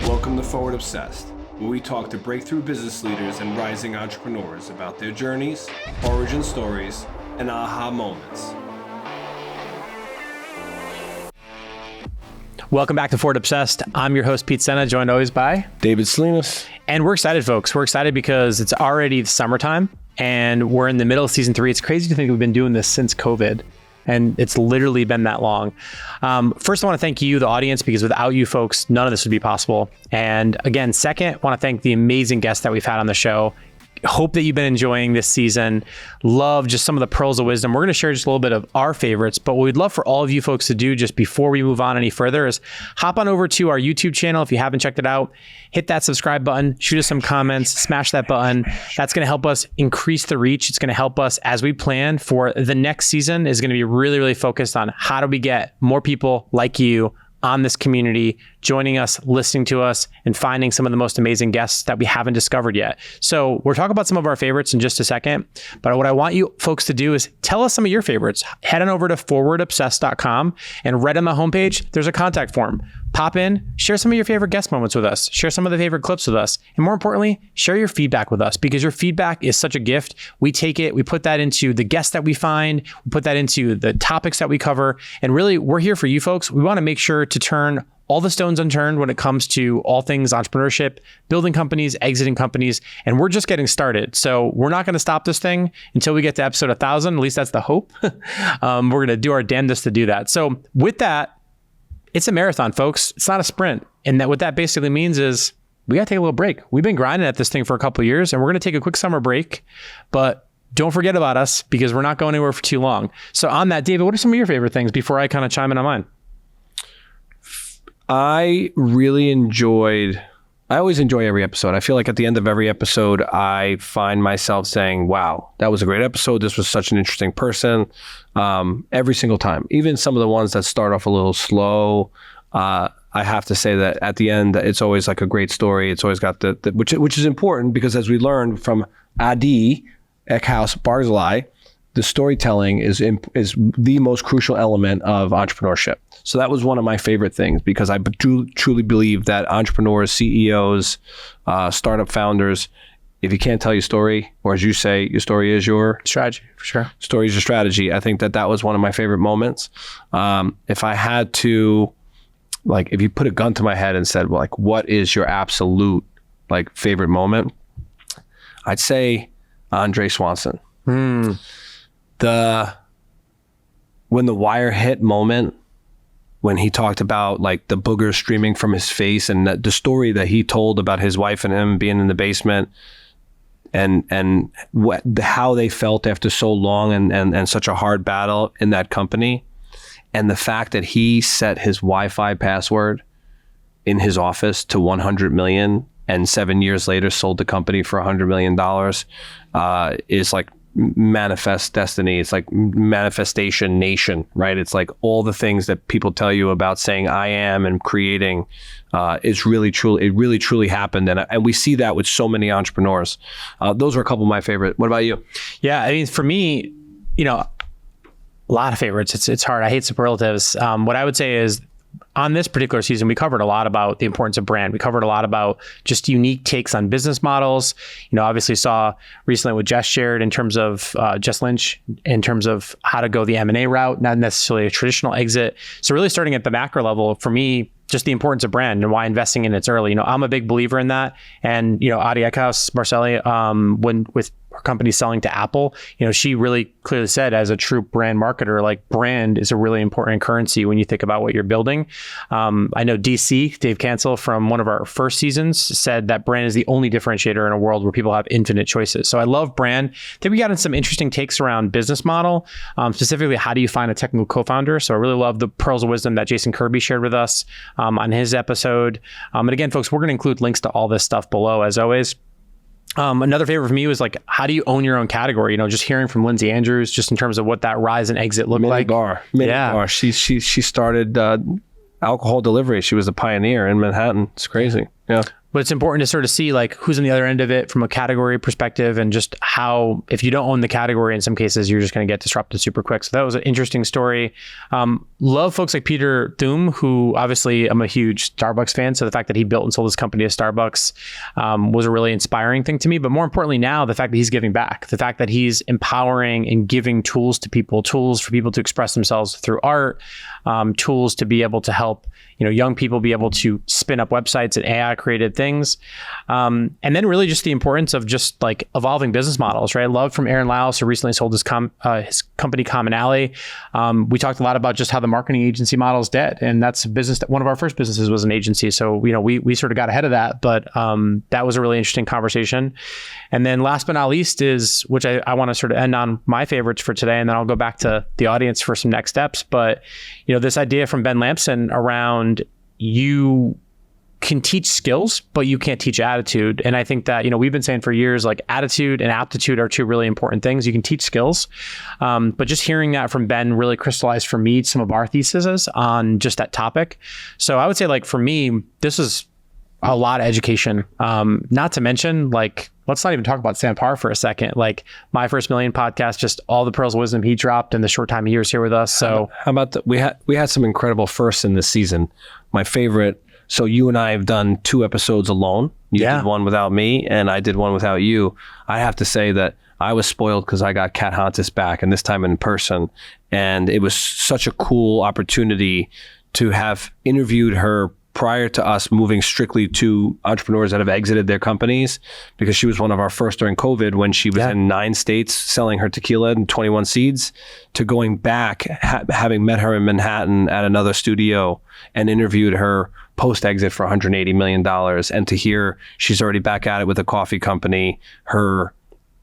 Welcome to Forward Obsessed, where we talk to breakthrough business leaders and rising entrepreneurs about their journeys, origin stories, and aha moments. Welcome back to Forward Obsessed. I'm your host, Pete Senna, joined always by David Salinas. And we're excited, folks. We're excited because it's already summertime and we're in the middle of season 3. It's crazy to think we've been doing this since COVID. And it's literally been that long. First, I want to thank you, the audience, because without you folks, none of this would be possible. And again, second, I want to thank the amazing guests that we've had on the show. Hope that you've been enjoying this season. Love just some of the pearls of wisdom. We're going to share just a little bit of our favorites, but what we'd love for all of you folks to do just before we move on any further is hop on over to our YouTube channel. If you haven't checked it out, hit that subscribe button, shoot us some comments, smash that button. That's going to help us increase the reach. It's going to help us as we plan for the next season is going to be really, really focused on how do we get more people like you on this community, joining us, listening to us, and finding some of the most amazing guests that we haven't discovered yet. So we're talking about some of our favorites in just a second, but what I want you folks to do is tell us some of your favorites. Head on over to forwardobsessed.com and right on the homepage, there's a contact form. Pop in, share some of your favorite guest moments with us, share some of the favorite clips with us, and more importantly, share your feedback with us because your feedback is such a gift. We take it, we put that into the guests that we find, we put that into the topics that we cover, and really, we're here for you folks. We want to make sure to turn all the stones unturned when it comes to all things entrepreneurship, building companies, exiting companies, and we're just getting started. So we're not going to stop this thing until we get to episode 1,000. At least that's the hope. We're going to do our damnedest to do that. So with that, it's a marathon, folks. It's not a sprint. And that what that basically means is we got to take a little break. We've been grinding at this thing for a couple of years and we're going to take a quick summer break, but don't forget about us because we're not going anywhere for too long. So on that, David, what are some of your favorite things before I kind of chime in on mine? I always enjoy every episode. I feel like at the end of every episode, I find myself saying, wow, that was a great episode. This was such an interesting person. Every single time, even some of the ones that start off a little slow, I have to say that at the end, it's always like a great story. It's always got which is important because as we learned from Adi Eckhouse Barzilai, the storytelling is the most crucial element of entrepreneurship. So that was one of my favorite things because I truly believe that entrepreneurs, CEOs, startup founders, if you can't tell your story, or as you say, your story is your strategy, for sure. Story is your strategy. I think that was one of my favorite moments. If I had to, if you put a gun to my head and said, what is your absolute favorite moment? I'd say Andre Swanson. When the wire hit moment, when he talked about the boogers streaming from his face and the story that he told about his wife and him being in the basement and how they felt after so long and such a hard battle in that company. And the fact that he set his Wi-Fi password in his office to 100 million and 7 years later sold the company for $100 million is manifest destiny. It's manifestation nation, right? It's all the things that people tell you about saying I am and creating is really truly happened. And we see that with so many entrepreneurs. Those are a couple of my favorite. What about you? Yeah, I mean, for me, a lot of favorites. It's hard. I hate superlatives. What I would say is on this particular season, we covered a lot about the importance of brand. We covered a lot about just unique takes on business models. Obviously saw recently what Jess shared in terms of Jess Lynch, in terms of how to go the M&A route, not necessarily a traditional exit. So really starting at the macro level, for me, just the importance of brand and why investing in it's early. I'm a big believer in that. And, Adi Eckhouse Marcelli, when with her company selling to Apple, she really clearly said as a true brand marketer, brand is a really important currency when you think about what you're building. I know DC, Dave Cancel from one of our first seasons said that brand is the only differentiator in a world where people have infinite choices. So I love brand. Then we got in some interesting takes around business model, specifically how do you find a technical co-founder? So I really love the pearls of wisdom that Jason Kirby shared with us on his episode. And again, folks, we're going to include links to all this stuff below as always. Another favorite for me was how do you own your own category? Just hearing from Lindsay Andrews, just in terms of what that rise and exit looked like. Mini bar. She started alcohol delivery. She was a pioneer in Manhattan. It's crazy. Yeah. But it's important to sort of see like who's on the other end of it from a category perspective, and just how, if you don't own the category, in some cases, you're just going to get disrupted super quick. So that was an interesting story. Love folks like Peter Thum, who obviously I'm a huge Starbucks fan. So the fact that he built and sold his company to Starbucks was a really inspiring thing to me. But more importantly now, the fact that he's giving back, the fact that he's empowering and giving tools to people, tools for people to express themselves through art, tools to be able to help young people be able to spin up websites and AI created things. And then really just the importance of just like evolving business models, right? I love from Aaron Lyles, who recently sold his company Common Alley. We talked a lot about just how the marketing agency model is dead. And that's a business that one of our first businesses was an agency. So, we sort of got ahead of that, but that was a really interesting conversation. And then last but not least is, which I want to sort of end on my favorites for today, and then I'll go back to the audience for some next steps. But, this idea from Ben Lampson around you can teach skills, but you can't teach attitude. And I think that, we've been saying for years, like attitude and aptitude are two really important things. You can teach skills. But just hearing that from Ben really crystallized for me some of our theses on just that topic. So I would say like for me, this is a lot of education. Not to mention like, let's not even talk about Sam Parr for a second. Like My First Million podcast, just all the pearls of wisdom he dropped in the short time he was here with us. So how about we had some incredible firsts in this season. My favorite. So you and I have done 2 episodes alone. You did one without me, and I did one without you. I have to say that I was spoiled because I got Kat Hontis back, and this time in person. And it was such a cool opportunity to have interviewed her prior to us moving strictly to entrepreneurs that have exited their companies, because she was one of our first during COVID when she was in 9 states selling her tequila and 21 seeds, to going back, having met her in Manhattan at another studio and interviewed her post-exit for $180 million. And to hear she's already back at it with a coffee company, her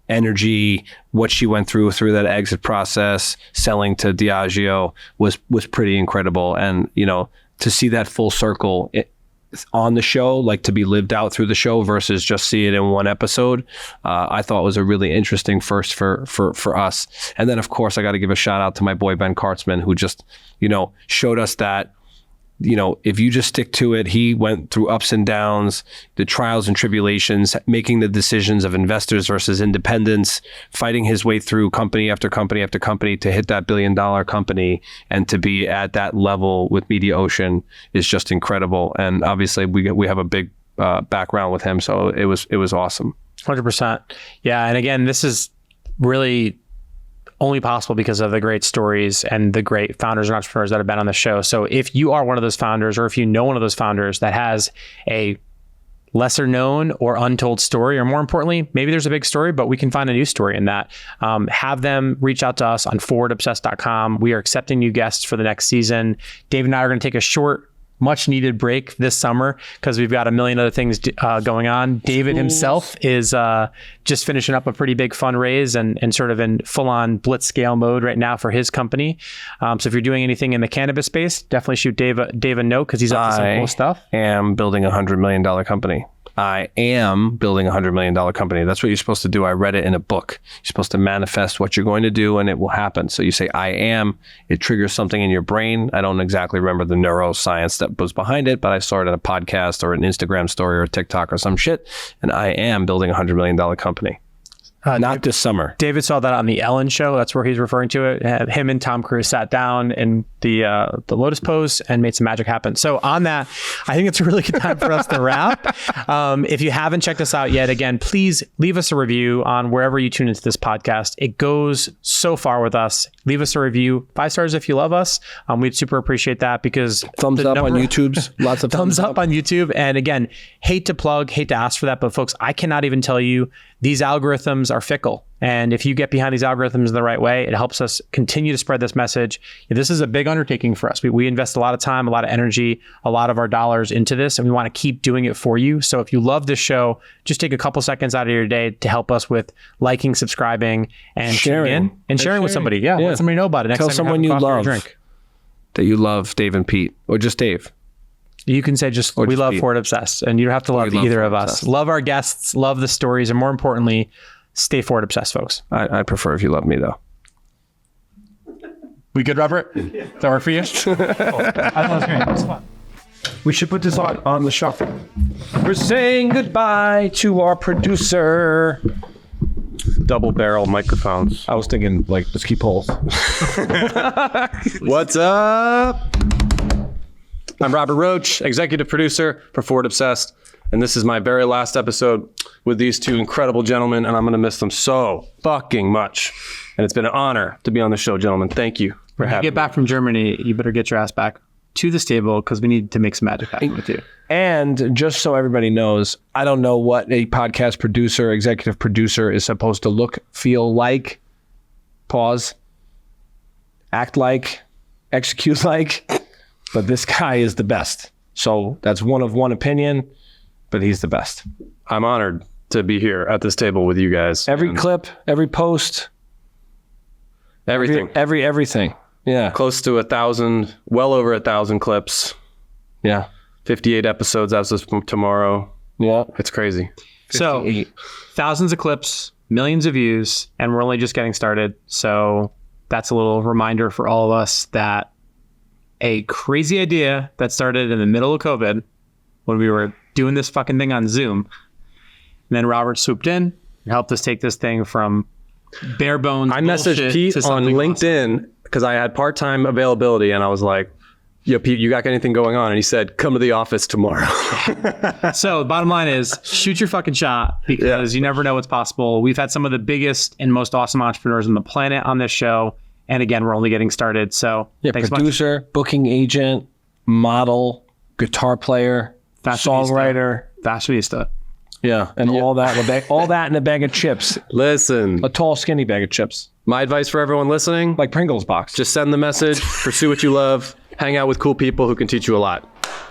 energy, what she went through that exit process, selling to Diageo was pretty incredible. And, to see that full circle on the show, like to be lived out through the show versus just see it in one episode, I thought was a really interesting first for us. And then of course I got to give a shout out to my boy Ben Kartzman, who just showed us that if you just stick to it. He went through ups and downs, the trials and tribulations, making the decisions of investors versus independents, fighting his way through company after company after company to hit that $1 billion company, and to be at that level with Mediaocean is just incredible. And obviously we have a big background with him, so it was awesome. 100%. Yeah, and again, this is really only possible because of the great stories and the great founders and entrepreneurs that have been on the show. So if you are one of those founders, or if you know one of those founders that has a lesser known or untold story, or more importantly, maybe there's a big story, but we can find a new story in that, have them reach out to us on forwardobsessed.com. We are accepting new guests for the next season. Dave and I are going to take a short, much needed break this summer because we've got a million other things going on. David himself is just finishing up a pretty big fundraise and sort of in full on blitz scale mode right now for his company. So if you're doing anything in the cannabis space, definitely shoot Dave a note, because he's up to some cool stuff. I am building a $100 million company. I am building a $100 million company. That's what you're supposed to do. I read it in a book. You're supposed to manifest what you're going to do and it will happen. So you say, I am, it triggers something in your brain. I don't exactly remember the neuroscience that was behind it, but I saw it in a podcast or an Instagram story or a TikTok or some shit. And I am building a $100 million company. Not this summer. David saw that on the Ellen show. That's where he's referring to it. Him and Tom Cruise sat down in the lotus pose and made some magic happen. So on that, I think it's a really good time for us to wrap. If you haven't checked us out yet, again, please leave us a review on wherever you tune into this podcast. It goes so far with us. Leave us a review. 5 stars if you love us. We'd super appreciate that, because thumbs up on YouTube's lots of thumbs up on YouTube. And again, hate to ask for that, but folks, I cannot even tell you, these algorithms are fickle. And if you get behind these algorithms in the right way, it helps us continue to spread this message. This is a big undertaking for us. We invest a lot of time, a lot of energy, a lot of our dollars into this, and we want to keep doing it for you. So if you love this show, just take a couple seconds out of your day to help us with liking, subscribing, and sharing with somebody. Yeah, let somebody know about it. Next Tell time someone you love that you love Dave and Pete, or just Dave. You can say just we love Forward Obsessed, and you don't have to love either of us. Love our guests, love the stories, and more importantly, stay Forward Obsessed, folks. I prefer if you love me, though. We good, Robert? Does that work for you? I thought it was great. It was fun. We should put this on the shuffle. We're saying goodbye to our producer. Double barrel microphones. I was thinking, like, let's keep holes. What's up? I'm Robert Roche, executive producer for Forward Obsessed, and this is my very last episode with these two incredible gentlemen, and I'm going to miss them so fucking much. And it's been an honor to be on the show, gentlemen. Thank you for When you having get me. back from Germany, you better get your ass back to this table because we need to make some magic happen with you. And just so everybody knows, I don't know what a podcast producer, executive producer is supposed to look, feel like, pause, act like, execute like, but this guy is the best. So that's one of one opinion, but he's the best. I'm honored to be here at this table with you guys. Every And clip, every post, everything. everything. Yeah. Close to 1,000, well over 1,000 clips, Yeah. 58 episodes as of tomorrow. Yeah. It's crazy. So 58. thousands of clips, millions of views, and we're only just getting started. So that's a little reminder for all of us that a crazy idea that started in the middle of COVID when we were doing this fucking thing on Zoom. And then Robert swooped in and helped us take this thing from bare bones. I messaged bullshit Pete to on something LinkedIn because I had part-time availability, and I was like, yo, Pete, you got anything going on? And he said, come to the office tomorrow. awesome. So the bottom line is shoot your fucking shot because you never know what's possible. We've had some of the biggest and most awesome entrepreneurs on the planet on this show. And again, we're only getting started. So Yeah, thanks much. producer, booking agent, model, guitar player, Fashionista. songwriter. Fashionista. Yeah, and all that in a bag, all that in a bag of chips, Listen, a tall, skinny bag of chips, my advice for everyone listening, like Pringles box. just send the message, pursue what you love, hang out with cool people who can teach you a lot.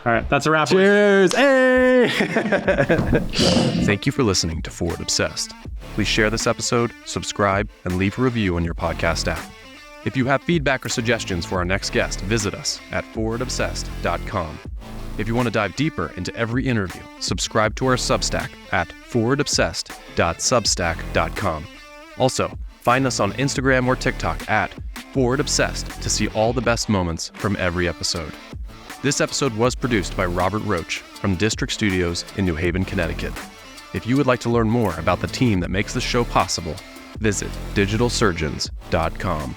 All right, that's a wrap. Cheers. Hey! Thank you for listening to Forward Obsessed. Please share this episode, subscribe, and leave a review on your podcast app. If you have feedback or suggestions for our next guest, visit us at forwardobsessed.com. If you want to dive deeper into every interview, subscribe to our Substack at forwardobsessed.substack.com. Also, find us on Instagram or TikTok at forwardobsessed to see all the best moments from every episode. This episode was produced by Robert Roche from District Studios in New Haven, Connecticut. If you would like to learn more about the team that makes this show possible, visit digitalsurgeons.com.